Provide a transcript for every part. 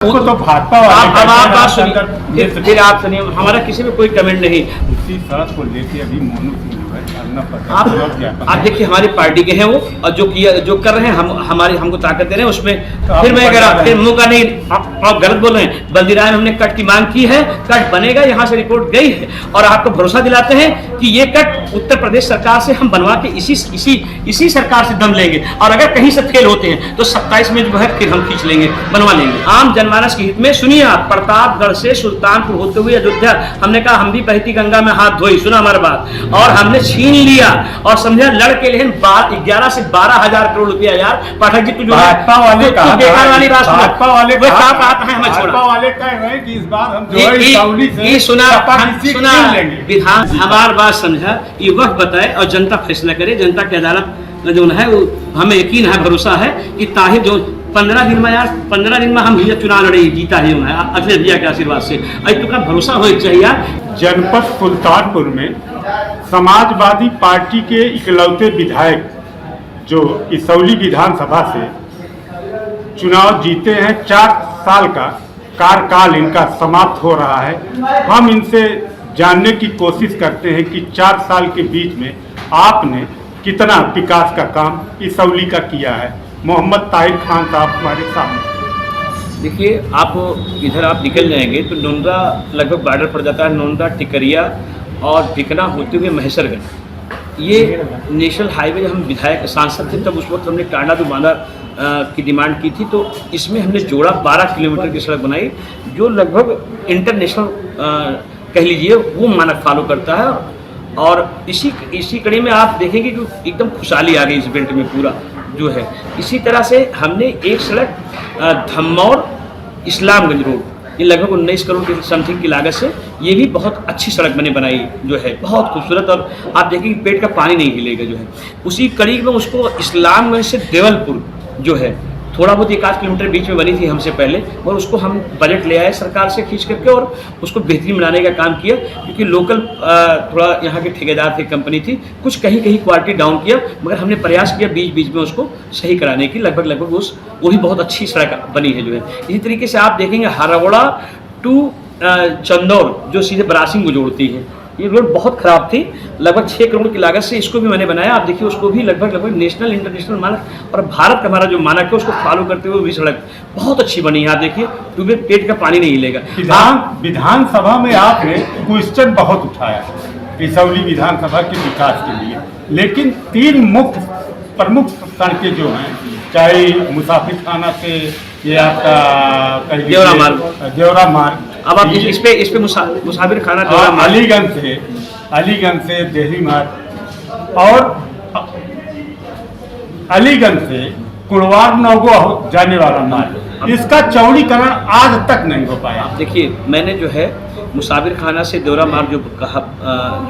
वो तो भाजपा अब आप बात सुनिए, फिर आप सुनिए, हमारा किसी में कोई कमेंट नहीं। उसी सड़क को लेके अभी मोनू सिंह जो है करना पड़ता आप देखिए हमारी पार्टी के हैं वो, और जो कर रहे हैं हमको ताकत दे रहे हैं उसमें। फिर मैं कह रहा, फिर मुंह का नहीं, आप गलत बोल रहे हैं। बल्दीराय में हमने कट की मांग की है, कट बनेगा, यहाँ से रिपोर्ट गई है, और आपको भरोसा दिलाते हैं कि ये कट उत्तर प्रदेश सरकार से हम बनवा के इसी सरकार से दम लेंगे, और अगर कहीं से फेल होते हैं तो 27 में जो है फिर हम खींच लेंगे, बनवा लेंगे। आम जनमानस के हित में सुनिए आप, प्रतापगढ़ से सुल्तानपुर होते हुए अयोध्या, हमने कहा हम भी बहती गंगा में हाथ धोई, सुना हमारी बात, और हमने छीन लिया और समझा लड़के, लेकिन 11 से 12,000 करोड़ रुपया। यार पाठक जी, तू जो भाजपा वाले कहा, बेकार वाली बात सुना, भाजपा वाले वो क्या बात है, हमें छोड़ा। भाजपा वाले कह रहे हैं कि इस बार हम जो है इसौली से सुना सुना लेंगे। विधान हमारी बात समझा, ये वक्त बताए और जनता फैसला करे। जनता की अदालत जो है वो हमें यकीन है, भरोसा है कि ताहिर जो 15 दिन में, यार 15 दिन में हम भैया चुनाव लड़े, जीता ही है अखिलेश भैया के आशीर्वाद से। आज तो भरोसा हो चाहिए यार। जनपद सुल्तानपुर में समाजवादी पार्टी के इकलौते विधायक जो इसौली विधानसभा से चुनाव जीते हैं, 4 साल का कार्यकाल इनका समाप्त हो रहा है। हम इनसे जानने की कोशिश करते हैं कि 4 साल के बीच में आपने कितना विकास का काम इसौली का किया है। मोहम्मद ताहिर खान साहब हमारे सामने। देखिए, आप इधर आप निकल जाएंगे तो नोंदा लगभग बॉर्डर पड़ जाता है, नोंदा, टिकरिया और टिकना होते हुए महेश्वरगढ़। ये नेशनल हाईवे, हम विधायक सांसद थे तब उस वक्त हमने टांडा दुबाना की डिमांड की थी, तो इसमें हमने जोड़ा 12 किलोमीटर की सड़क बनाई, जो लगभग इंटरनेशनल कह लीजिए वो मानक फॉलो करता है। और इसी कड़ी में आप देखेंगे कि एकदम खुशहाली आ गई इस बेल्ट में पूरा जो है। इसी तरह से हमने एक सड़क धम्मौर इस्लामगंज रोड, ये लगभग 19 करोड़ की समथिंग की लागत से, ये भी बहुत अच्छी सड़क बनाई जो है, बहुत खूबसूरत। और आप देखेंगे पेट का पानी नहीं हिलेगा जो है। उसी कड़ी में उसको इस्लामगंज से देवलपुर जो है, थोड़ा बहुत 1 आध किलोमीटर बीच में बनी थी हमसे पहले, और उसको हम बजट ले आए सरकार से खींच करके और उसको बेहतरीन बनाने का काम किया, क्योंकि लोकल थोड़ा यहाँ के ठेकेदार थे, कंपनी थी, कुछ कहीं क्वालिटी डाउन किया, मगर हमने प्रयास किया बीच बीच में उसको सही कराने की। लगभग वो भी बहुत अच्छी सड़क बनी है जो है। इसी तरीके से आप देखेंगे हरवड़ा टू चंदौर जो सीधे बरासिंग को जोड़ती है, ये रोड बहुत खराब थी, लगभग 6 करोड़ की लागत से इसको भी मैंने बनाया। आप देखिए उसको भी लगभग नेशनल इंटरनेशनल मानक और भारत का हमारा जो मानक है उसको फॉलो करते हुए भी सड़क बहुत अच्छी बनी है। आप देखिए टूबे पेट का पानी नहीं हिलेगा। विधानसभा में आपने क्वेश्चन बहुत उठाया इसौली विधानसभा के विकास के लिए, लेकिन 3 प्रमुख सड़कें जो हैं, चाहे मुसाफिर खाना से ये आपका देवरा मार्ग, अब आप इस पे मुसाफिर खाना, अलीगंज से देहरी मार्ग, और अलीगंज से कुड़वार नौगो जाने वाला मार्ग, इसका चौड़ीकरण आज तक नहीं हो पाया। देखिए, मैंने जो है मुसाफिर खाना से देवरा मार्ग जो कहा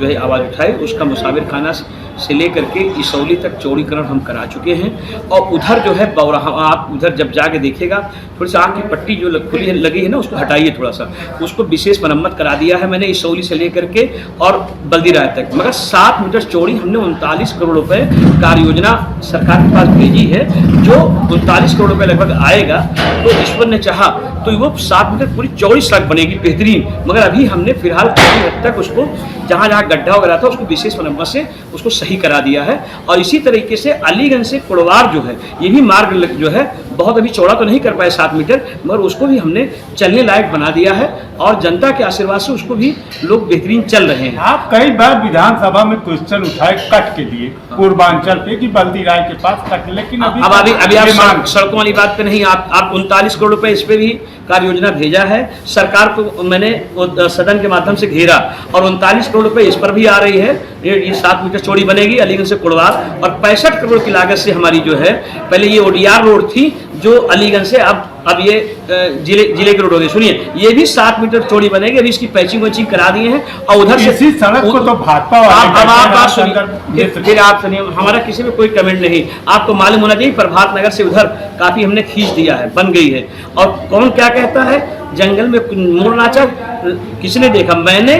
जो है आवाज़ उठाई, उसका मुसाफिर खाना से लेकर के इसौली तक चौड़ीकरण हम करा चुके हैं। और उधर जो है बौराहा, आप उधर जब जाके देखिएगा, थोड़ी सी आँख की पट्टी जो खुली लगी है ना, उसको हटाइए थोड़ा सा, उसको विशेष मरम्मत करा दिया है मैंने इसौली से लेकर के और बल्दीराय तक। मगर 7 मीटर चौड़ी हमने 39 करोड़ रुपए कार्य योजना सरकार के पास भेजी है, जो 39 करोड़ रुपए लगभग आएगा। तो ईश्वर ने चाहा तो वो 7 मीटर पूरी चौड़ी सड़क बनेगी बेहतरीन। मगर अभी हमने फिलहाल काफी हद तक उसको जहाँ गड्ढा वगैरह था उसको विशेष मरम्मत से उसको सही करा दिया है। और इसी तरीके से अलीगंज से कुड़वार जो है, ये भी मार्ग जो है बहुत अभी चौड़ा तो नहीं कर पाए 7 मीटर, मगर उसको भी हमने चलने लायक बना दिया है, और जनता के आशीर्वाद से उसको भी लोग बेहतरीन चल रहे हैं। आप कई बार विधानसभा में क्वेश्चन उठाए कट के लिए पूर्वांचल पे कि बल्दीराय के पास कट, लेकिन अभी आप सड़कों वाली बात पे नहीं, आप 39 करोड़ रुपए इस पे भी कार्य योजना भेजा है सरकार को, मैंने सदन के माध्यम से घेरा, और 39 करोड़ रुपए इस पर भी आ रही है। ये 7 मीटर चौड़ी बनेगी अलीगंज से कुड़वार, और 65 करोड़ की लागत से हमारी जो है, पहले ये ओडीआर रोड थी जो अलीगंज से अब ये जिले के रोड हो गए। सुनिए, ये भी 7 मीटर चौड़ी बनेगी, अभी इसकी पैचिंग वैचिंग करा दिए हैं। और उधर से इसी सड़क को तो भाजपा वाले, अब आप बात सुनिए, फिर आप सुनिए, हमारा किसी में कोई कमेंट नहीं। आपको मालूम होना चाहिए प्रभात नगर से उधर काफी हमने खींच दिया है, बन गई है। और कौन क्या कहता है, जंगल में मोर नाचा किसने देखा? मैंने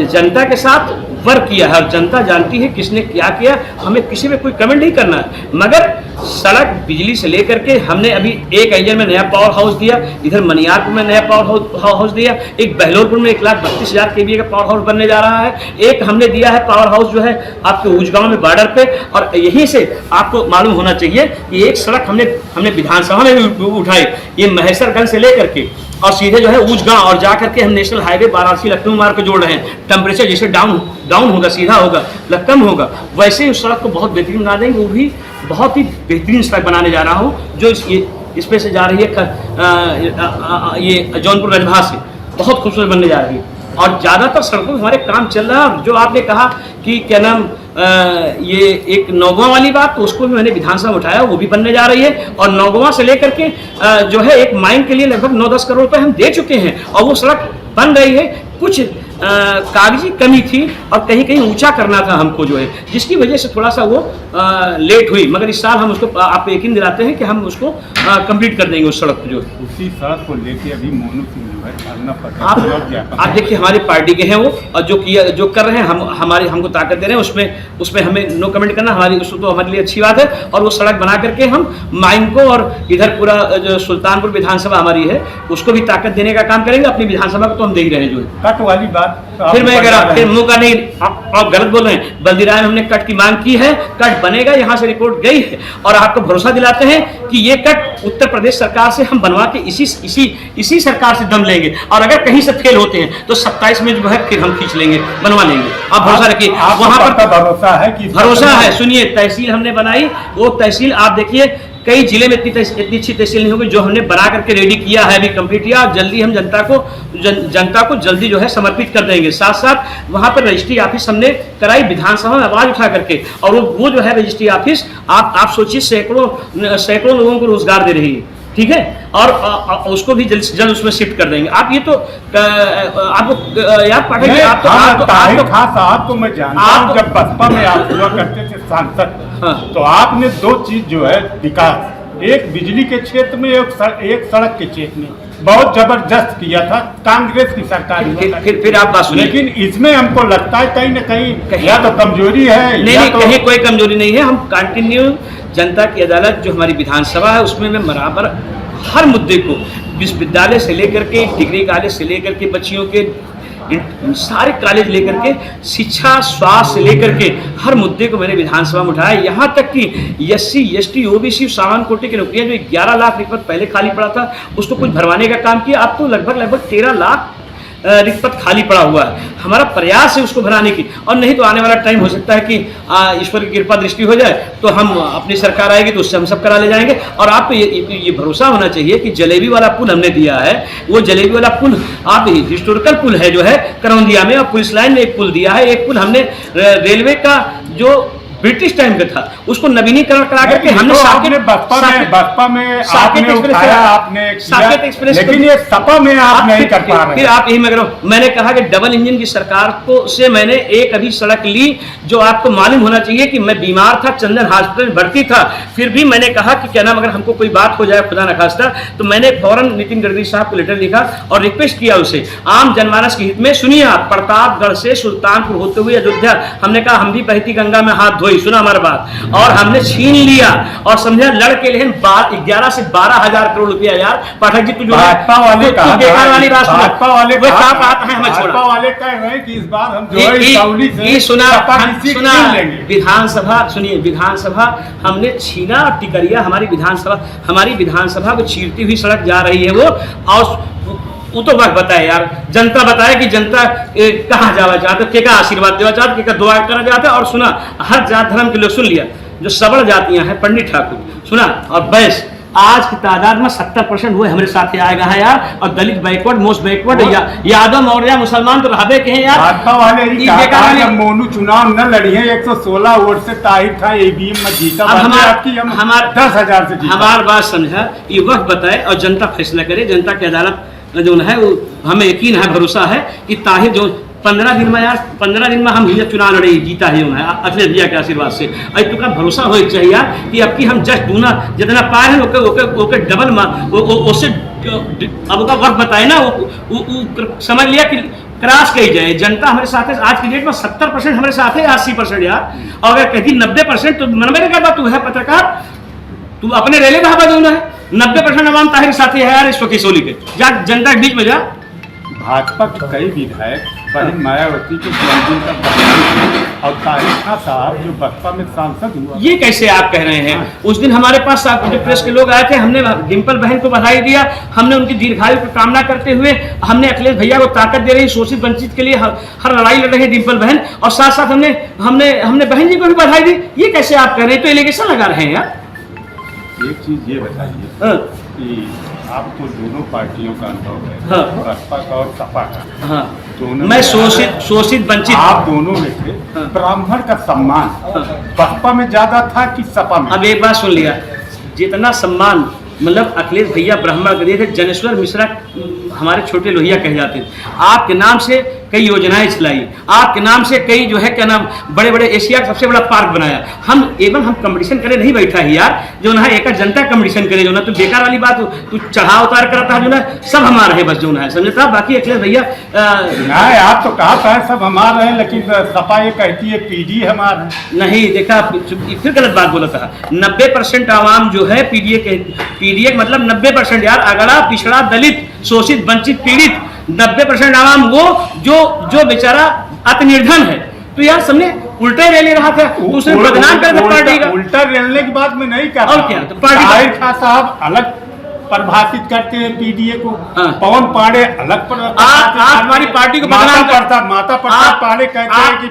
जनता के साथ वर्क किया है और जनता जानती है किसने क्या किया। हमें किसी में कोई कमेंट नहीं करना है, मगर सड़क बिजली से लेकर के हमने अभी एक एंजल में नया पावर हाउस दिया, इधर मनियारपुर में नया पावर हाउस दिया, एक बहलोरपुर में 1,32,000 kVA का पावर हाउस बनने जा रहा है, एक हमने दिया है पावर हाउस जो है आपके ऊंचगांव में बॉर्डर पे। और यहीं से आपको मालूम होना चाहिए कि एक सड़क हमने विधानसभा में उठाई, ये महेशरगंज से लेकर के और सीधे जो है ऊंचगांव और जा करके हम नेशनल हाईवे वाराणसी लखनऊ मार्ग को जोड़ रहे हैं। टेम्परेचर जैसे डाउन होगा, सीधा होगा, कम होगा, वैसे ही उस सड़क को बहुत बेहतरीन बना देंगे। वो भी बहुत ही बेहतरीन सड़क बनाने जा रहा हूँ जो इसमें से जा रही है ये जौनपुर रजभा से, बहुत खूबसूरत बनने जा रही है। और ज़्यादातर सड़कों में हमारे काम चल रहा है। और जो आपने कहा कि क्या नाम ये एक नौगवा वाली बात, तो उसको भी मैंने विधानसभा में उठाया, वो भी बनने जा रही है। और नौगवा से लेकर के जो है एक माइन के लिए लगभग 9-10 करोड़ रुपए हम दे चुके हैं और वो सड़क बन रही है। कुछ कागजी कमी थी और कहीं कहीं ऊंचा करना था हमको जो है, जिसकी वजह से थोड़ा सा वो लेट हुई, मगर इस साल हम उसको आपको यकीन दिलाते हैं कि हम उसको कंप्लीट कर देंगे उस सड़क को। जो उसी सड़क को लेके अभी मोनू सिंह जो है धरना पर है। आप देखिए हमारी पार्टी के हैं वो, और जो कर रहे हैं हमको ताकत दे रहे हैं, उसमें हमें नो कमेंट करना, उसको तो हमारे लिए अच्छी बात है। और वो सड़क बना करके हम माइन को और इधर पूरा जो सुल्तानपुर विधानसभा हमारी है उसको भी ताकत देने का काम करेंगे। अपनी विधानसभा को तो हम दे ही रहे हैं। जो कट वाली बात फिर मैं कह रहा, फिर मुंह का नहीं, आप गलत बोल रहे हैं। बल्दीराय में हमने कट की मांग की है, कट बनेगा, यहाँ से रिपोर्ट गई है और आपको भरोसा दिलाते हैं कि ये कट उत्तर प्रदेश सरकार से हम बनवा के इसी सरकार से दम लेंगे। और अगर कहीं से फेल होते हैं तो 27 में जो है फिर हम खींच लेंगे, बनवा लेंगे। आप भरोसा रखिए, वहां पर भरोसा है कि भरोसा है। सुनिए, तहसील हमने बनाई, वो तहसील आप देखिए कई जिले में इतनी अच्छी तहसील नहीं होगी, जो हमने बना करके रेडी किया है, अभी कंप्लीट किया। और जल्दी हम जनता को जल्दी जो है समर्पित कर देंगे। साथ साथ वहां पर रजिस्ट्री ऑफिस हमने कराई, विधानसभा में आवाज उठा करके। और वो जो है रजिस्ट्री ऑफिस आप सोचिए सैकड़ों लोगों को रोजगार दे रही है, ठीक है। और उसको भी जल्द उसमें शिफ्ट कर देंगे। आप ये तो आपको याद पाठक जी, आपको मैं जानता हूं, जब बसपा में आप हुआ करते थे सांसद, तो आपने 2 चीज जो है विकास, एक बिजली के क्षेत्र में, एक सड़क के क्षेत्र में बहुत जबरदस्त किया था कांग्रेस की सरकार। फिर आप बात सुनिए, लेकिन इसमें हमको लगता है कहीं न कहीं या तो कमजोरी है। नहीं, कहीं कोई कमजोरी नहीं है। हम कंटिन्यू जनता की अदालत जो हमारी विधानसभा है उसमें मैं बराबर हर मुद्दे को, विश्वविद्यालय से लेकर के डिग्री कॉलेज से लेकर के बच्चियों के सारे कॉलेज लेकर के, शिक्षा स्वास्थ्य से लेकर के हर मुद्दे को मैंने विधानसभा में उठाया। यहाँ तक कि SC ST OBC सामान्य कोटि की नौकरियाँ जो 11 लाख रिक्वत पहले खाली पड़ा था, उसको कुछ भरवाने का काम किया। अब तो लगभग 13 लाख रिक्वत खाली पड़ा हुआ है। हमारा प्रयास है उसको भराने की। और नहीं तो आने वाला टाइम हो सकता है कि ईश्वर की कृपा दृष्टि हो जाए तो हम अपनी सरकार आएगी तो उससे हम सब करा ले जाएंगे। और आपको ये भरोसा होना चाहिए कि जलेबी वाला पुल हमने दिया है, वो जलेबी वाला पुल आप हिस्टोरिकल पुल है जो है करौंदिया में, और पुलिस लाइन में एक पुल दिया है। एक पुल हमने रेलवे का जो ब्रिटिश टाइम का था उसको नवीनीकरण करा करके हमने बसपा में आपने उठाया, आपने साकेत एक्सप्रेस, लेकिन ये सपा में आप नहीं कर पा रहे। फिर आप यही मैं कह रहा हूं, मैंने कहा कि डबल इंजन की सरकार को से मैंने एक अभी सड़क ली, जो आपको मालूम होना चाहिए कि मैं बीमार था, चंदन हॉस्पिटल में भर्ती था, फिर भी मैंने कहा कि क्या नाम अगर हमको कोई बात हो जाए खुदा न खास्ता, तो मैंने फौरन नितिन गडकरी साहब को लेटर लिखा और रिक्वेस्ट किया उसे आम जनमानस के हित में। सुनिए आप, प्रतापगढ़ से सुल्तानपुर होते हुए अयोध्या, हमने कहा हम भी बहती गंगा में हाथ धोई, सुना हमारा बात, और हमने छीन लिया और समझा लड़के लेकिन 11 से 12 हजार करोड़ रुपया। यार पाठक जी, तू जो भाजपा वाले कहा, बेकार वाली बात, भाजपा वाले वो क्या बात है, हमें छोड़ा। भाजपा वाले कह रहे हैं कि इस बार हम जो है साउली से सुना लेंगे। विधानसभा सुनिए, विधानसभा हमने छीना और टिकरिया हमारी विधानसभा को चीरती हुई सड़क जा रही है वो। और वो तो वक्त बताए यार, जनता बताए कि जनता कहाँ जाना चाहते, के का आशीर्वाद देना चाहते, के का दुआ करना चाहते। और सुना, हर जात धर्म के लोग सुन लिया, जो सबड़ जातियां हैं, पंडित ठाकुर सुना और बैस, आज की तादाद में 70% हुए हमारे साथ आएगा है यार। और Dalit backward, most backward, Yadav Maurya मुसलमान तो रहे के हैं यार। भाजपा वाले ही जब मोनू चुनाव न लड़ी है 116 वोट से ताहिर था, EVM में जीता, हमारे 10,000 से जीता। हमारी बात समझा, ये वक्त बताए और जनता फैसला करे। जनता की अदालत जो है वो हमें यकीन है, भरोसा है कि ताहिर जो 15 दिन में हम चुनाव लड़े जीता है अखिलेश भैया के आशीर्वाद से। अब तुका भरोसा हो चाहिए यार कि अब की हम जस्ट दूना जितना पाए हैं ओके डबल उससे अब का वक्त बताए ना, वो समझ लिया कि क्रॉस कही जाए, जनता हमारे साथ है आज की डेट में 70% हमारे साथ है, 80% यार, और अगर कहती 90% तो मन में क्या बात, तू है पत्रकार, तू अपने रेले का हवा है, 90% अवाम ताहिर साथी है यार इस वक्त किसोली के, जा जनता के बीच में जा। भाजपा के कई विधायक बहन मायावती के जन्मदिन का बधाई और ताहिर खां साहब जो बसपा में सांसद हुआ, ये कैसे आप कह रहे हैं? उस दिन हमारे पास जो प्रेस के लोग आए थे, हमने डिम्पल बहन को बधाई दिया, हमने उनकी दीर्घायु की कामना करते हुए हमने अखिलेश भैया को ताकत दे रही, शोषित वंचित के लिए हर लड़ाई लड़ रही डिम्पल बहन, और साथ साथ हमने हमने हमने बहन जी को भी बधाई दी। ये कैसे आप कह रहे हैं? तो एलिगेशन लगा रहे हैं यार। एक चीज ये बताइए कि आपको दोनों पार्टियों का अनुभव है, हाँ। बसपा का और सपा का, हाँ, दोनों मैं शोषित वंचित, आप दोनों में थे, हाँ। ब्राह्मण का सम्मान हाँ। बसपा में ज्यादा था कि सपा में? अब एक बात सुन लिया, जितना सम्मान मतलब अखिलेश भैया ब्राह्मण के दिए थे, जनेश्वर मिश्रा हमारे छोटे लोहिया कहे जाते थे, आपके नाम से कई योजनाएं चलाई, आपके नाम से कई जो है क्या नाम बड़े बड़े एशिया का सबसे बड़ा पार्क बनाया, हम कंपटीशन करे नहीं बैठा है यार, जो ना एक जनता कंपटीशन करे, जो ना तो बेकार वाली बात, तू चढ़ा उतार करता है, जो ना सब हमारा है बस, जो ना है समझता। बाकी अखिलेश भैया नहीं, आप तो कहा था सब हमारे हैं, लेकिन सपा ये कहती है पीडी हमारा है। नहीं देखा, फिर गलत बात बोला था। 90% आवाम जो है पीडीए मतलब 90% यार, अगड़ा पिछड़ा दलित शोषित वंचित पीड़ित 90% आवाम वो जो बेचारा अति निर्धन है, तो यार सबने उल्टा ही ले रहा था, उसने बदनाम कर दिया पार्टी का। उल्टा रेलने की बात में नहीं कर और क्या, तो पार्टी ताहिर खां साहब अलग परिभाषित करते हैं पीडीए को, हाँ। पवन पांडे अलग आप हमारी पार्टी को बदनाम करता, माता प्रसाद पांडे कहते हैं कि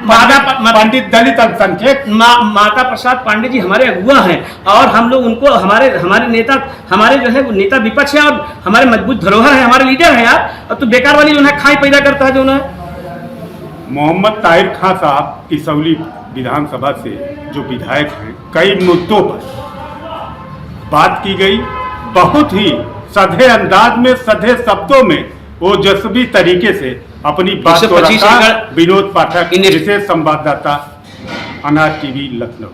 पंडित दलित अल्पसंख्यक। माता प्रसाद पांडे जी हमारे अगुआ हैं, और हम लोग उनको हमारे नेता, हमारे जो है वो नेता विपक्ष है, और हमारे मजबूत धरोहर है, हमारे लीडर है यार, और तू बेकार वाली जो है खाई पैदा करता है जो ना। मोहम्मद ताहिर खां साहब किसौली विधानसभा से जो विधायक हैं, कई मुद्दों पर बात की गई, बहुत ही सधे अंदाज में, सधे शब्दों में, वो जज्बी तरीके से अपनी बात को रखा। विनोद पाठक, विशेष संवाददाता, अनाज टीवी, लखनऊ।